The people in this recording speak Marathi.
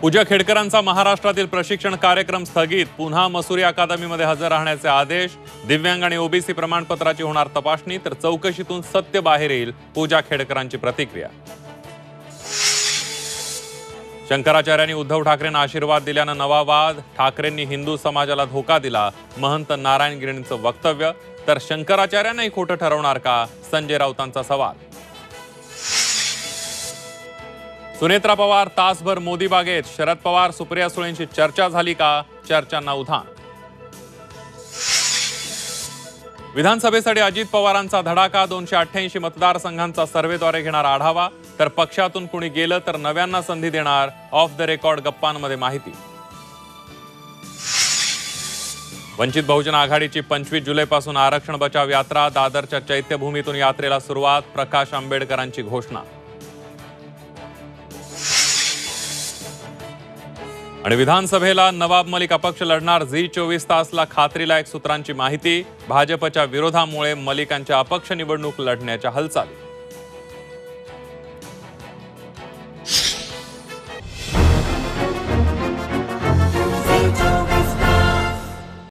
पूजा खेडकरांचा महाराष्ट्रातील प्रशिक्षण कार्यक्रम स्थगित। पुन्हा मसुरी अकादमीमध्ये हजर राहण्याचे आदेश। दिव्यांग आणि ओबीसी प्रमाणपत्राची होणार तपासणी, तर चौकशीतून सत्य बाहेर येईल। पूजा खेडकरांची प्रतिक्रिया। शंकराचार्यांनी उद्धव ठाकरेंना आशीर्वाद दिल्यानं नवा वाद। ठाकरेंनी हिंदू समाजाला धोका दिला, महंत नारायण गिरणींचं वक्तव्य। तर शंकराचार्यांनाही खोटं ठरवणार का, संजय राऊतांचा सवाल। सुनेत्रा पवार तासभर मोदी बागेत। शरद पवार सुप्रिया सुळेंची चर्चा झाली का, चर्चांना उधाण। विधानसभेसाठी अजित पवारांचा धडाका। 288 मतदारसंघांचा सर्व्हेद्वारे घेणार आढावा। तर पक्षातून कुणी गेलं तर नव्यांना संधी देणार। ऑफ द रेकॉर्ड गप्पांमध्ये माहिती। वंचित बहुजन आघाडीची 25 जुलैपासून आरक्षण बचाव यात्रा। दादरच्या चैत्यभूमीतून यात्रेला सुरुवात। प्रकाश आंबेडकरांची घोषणा। आणि विधानसभेला नवाब मलिक अपक्ष लढणार। झी 24 तासला खात्रीलायक सूत्रांची माहिती। भाजपच्या विरोधामुळे मलिकांच्या अपक्ष निवडणूक लढण्याच्या हालचाली।